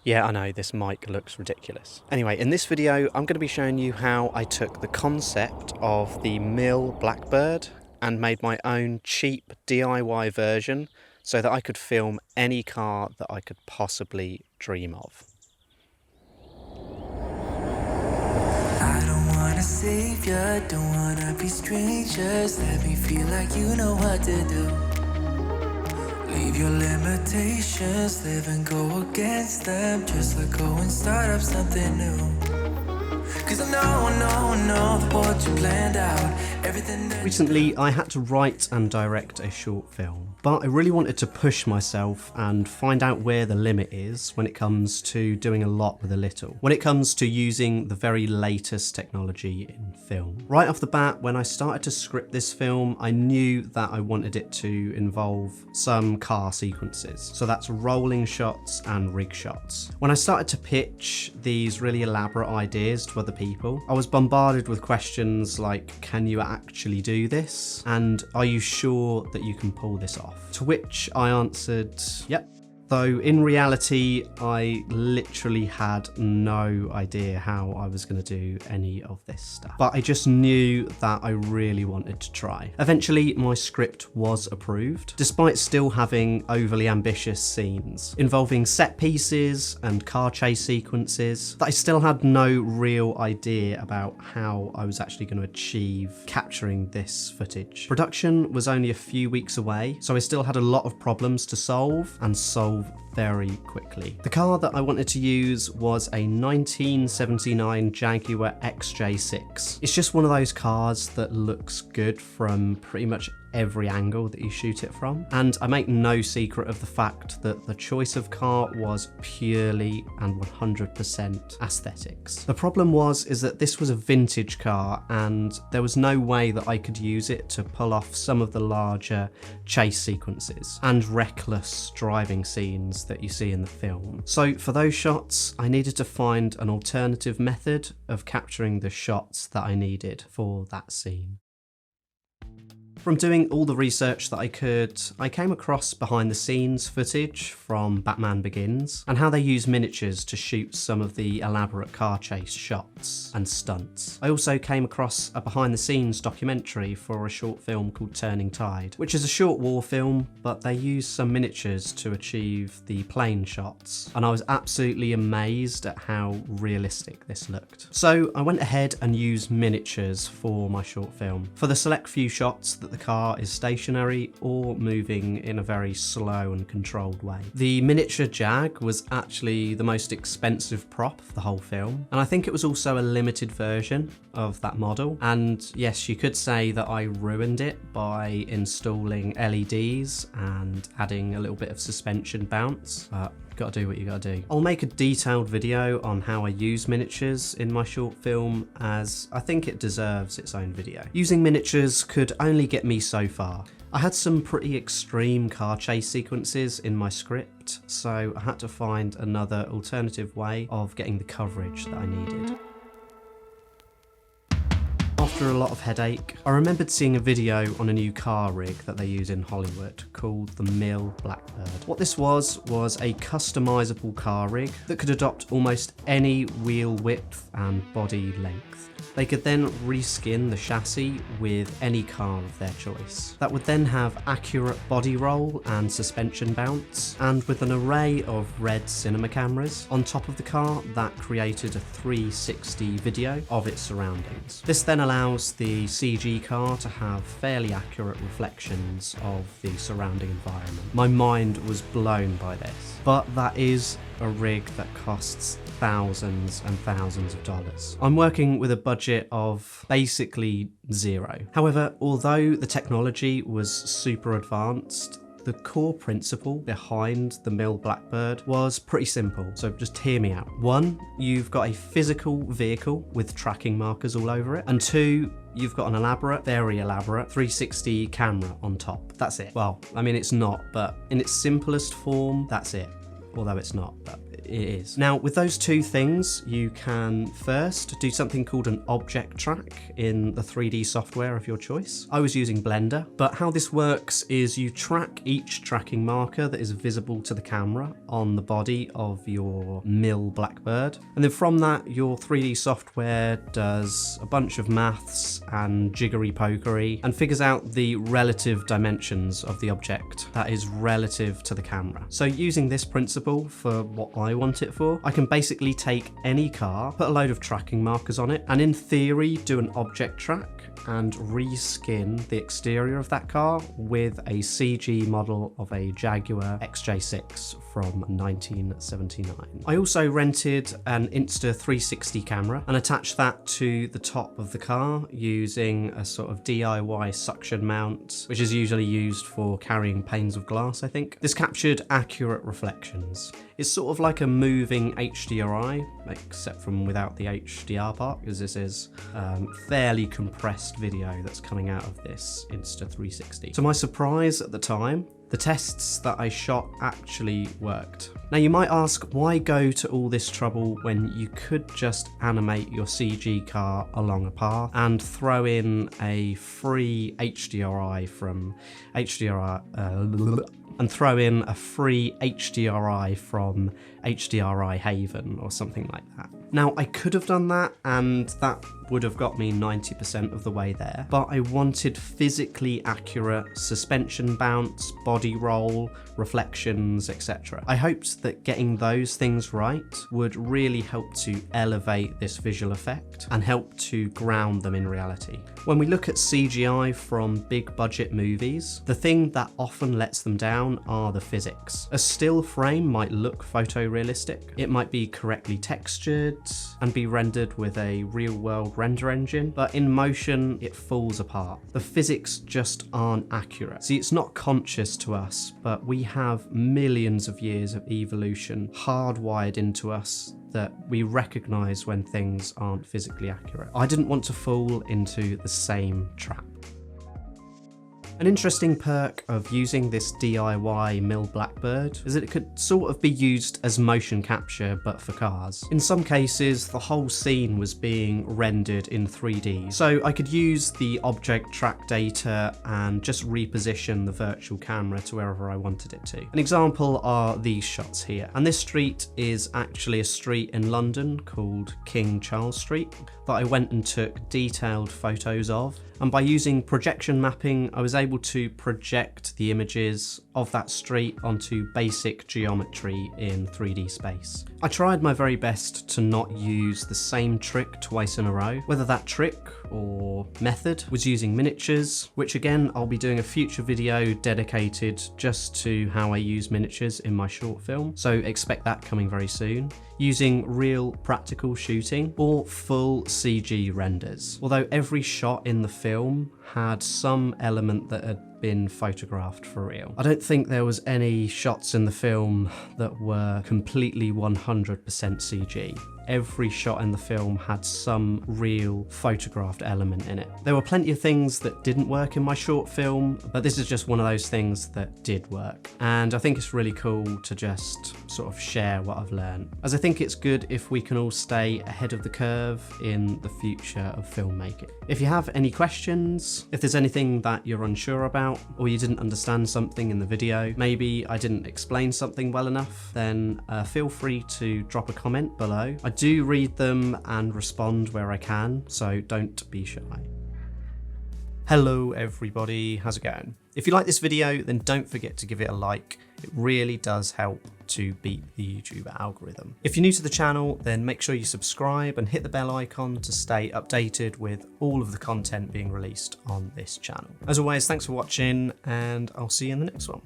Yeah, I know, this mic looks ridiculous. Anyway, in this video, I'm going to be showing you how I took the concept of the Mill Blackbird and made my own cheap DIY version so that I could film any car that I could possibly dream of. I don't wanna save ya, don't wanna be strangers. Let me feel like you know what to do. Leave your limitations, live and go against them. Just let go and start up something new. Cause I know that what you planned out, everything that Recently, I had to write and direct a short film, but I really wanted to push myself and find out where the limit is when it comes to doing a lot with a little, when it comes to using the very latest technology in film. Right off the bat, when I started to script this film, I knew that I wanted it to involve some car sequences. So that's rolling shots and rig shots. When I started to pitch these really elaborate ideas to other people, I was bombarded with questions like, can you actually do this? And are you sure that you can pull this off? To which I answered, yep. Though in reality, I literally had no idea how I was going to do any of this stuff. But I just knew that I really wanted to try. Eventually, my script was approved, despite still having overly ambitious scenes, involving set pieces and car chase sequences, that I still had no real idea about how I was actually going to achieve capturing this footage. Production was only a few weeks away, so I still had a lot of problems to solve and solve very quickly. The car that I wanted to use was a 1979 Jaguar XJ6. It's just one of those cars that looks good from pretty much every angle that you shoot it from. And I make no secret of the fact that the choice of car was purely and 100% aesthetics. The problem is that this was a vintage car and there was no way that I could use it to pull off some of the larger chase sequences and reckless driving scenes that you see in the film. So for those shots, I needed to find an alternative method of capturing the shots that I needed for that scene. From doing all the research that I could, I came across behind the scenes footage from Batman Begins and how they use miniatures to shoot some of the elaborate car chase shots and stunts. I also came across a behind the scenes documentary for a short film called Turning Tide, which is a short war film, but they use some miniatures to achieve the plane shots. And I was absolutely amazed at how realistic this looked. So I went ahead and used miniatures for my short film. For the select few shots that the car is stationary or moving in a very slow and controlled way. The miniature Jag was actually the most expensive prop of the whole film, and I think it was also a limited version of that model. And yes, you could say that I ruined it by installing LEDs and adding a little bit of suspension bounce, but gotta do what you gotta do. I'll make a detailed video on how I use miniatures in my short film, as I think it deserves its own video. Using miniatures could only get me so far. I had some pretty extreme car chase sequences in my script, so I had to find another alternative way of getting the coverage that I needed. After a lot of headache, I remembered seeing a video on a new car rig that they use in Hollywood called the Mill Blackbird. What this was a customizable car rig that could adopt almost any wheel width and body length. They could then reskin the chassis with any car of their choice. That would then have accurate body roll and suspension bounce, and with an array of red cinema cameras on top of the car that created a 360 video of its surroundings. This then allows the CG car to have fairly accurate reflections of the surrounding environment. My mind was blown by this, but that is a rig that costs thousands and thousands of dollars. I'm working with a budget of basically zero. However, although the technology was super advanced, the core principle behind the Mill Blackbird was pretty simple, so just hear me out. One, you've got a physical vehicle with tracking markers all over it, and two, you've got an very elaborate 360 camera on top. That's it. Well, I mean, it's not, but in its simplest form, that's it. Although it's not, but it is. Now, with those two things, you can first do something called an object track in the 3D software of your choice. I was using Blender, but how this works is you track each tracking marker that is visible to the camera on the body of your mill Blackbird. And then from that, your 3D software does a bunch of maths and jiggery pokery and figures out the relative dimensions of the object that is relative to the camera. So using this principle for what I want it for, I can basically take any car, put a load of tracking markers on it, and in theory do an object track and reskin the exterior of that car with a CG model of a Jaguar XJ6 from 1979. I also rented an Insta360 camera and attached that to the top of the car using a sort of DIY suction mount, which is usually used for carrying panes of glass, I think. This captured accurate reflections. It's sort of like a moving HDRI, except from without the HDR part, because this is fairly compressed video that's coming out of this Insta360. To my surprise at the time, the tests that I shot actually worked. Now you might ask, why go to all this trouble when you could just animate your CG car along a path and throw in a free HDRI from HDRI Haven or something like that. Now I could have done that and that would have got me 90% of the way there, but I wanted physically accurate suspension bounce, body roll, reflections, etc. I hoped that getting those things right would really help to elevate this visual effect and help to ground them in reality. When we look at CGI from big budget movies, the thing that often lets them down are the physics. A still frame might look photorealistic, it might be correctly textured and be rendered with a real-world render engine, but in motion it falls apart. The physics just aren't accurate. See, it's not conscious to us, but we have millions of years of evolution hardwired into us that we recognize when things aren't physically accurate. I didn't want to fall into the same trap. An interesting perk of using this DIY mill Blackbird is that it could sort of be used as motion capture but for cars. In some cases the whole scene was being rendered in 3D, so I could use the object track data and just reposition the virtual camera to wherever I wanted it to. An example are these shots here, and this street is actually a street in London called King Charles Street that I went and took detailed photos of. And by using projection mapping, I was able to project the images of that street onto basic geometry in 3D space. I tried my very best to not use the same trick twice in a row. Whether that trick or method was using miniatures, which again, I'll be doing a future video dedicated just to how I use miniatures in my short film, so expect that coming very soon. Using real practical shooting or full CG renders. Although every shot in the film had some element that had been photographed for real. I don't think there was any shots in the film that were completely 100% CG. Every shot in the film had some real photographed element in it. There were plenty of things that didn't work in my short film, but this is just one of those things that did work. And I think it's really cool to just sort of share what I've learned, as I think it's good if we can all stay ahead of the curve in the future of filmmaking. If you have any questions, if there's anything that you're unsure about, or you didn't understand something in the video, maybe I didn't explain something well enough, then feel free to drop a comment below. I do read them and respond where I can, so don't be shy. Hello everybody, how's it going? If you like this video, then don't forget to give it a like. It really does help to beat the YouTube algorithm. If you're new to the channel, then make sure you subscribe and hit the bell icon to stay updated with all of the content being released on this channel. As always, thanks for watching, and I'll see you in the next one.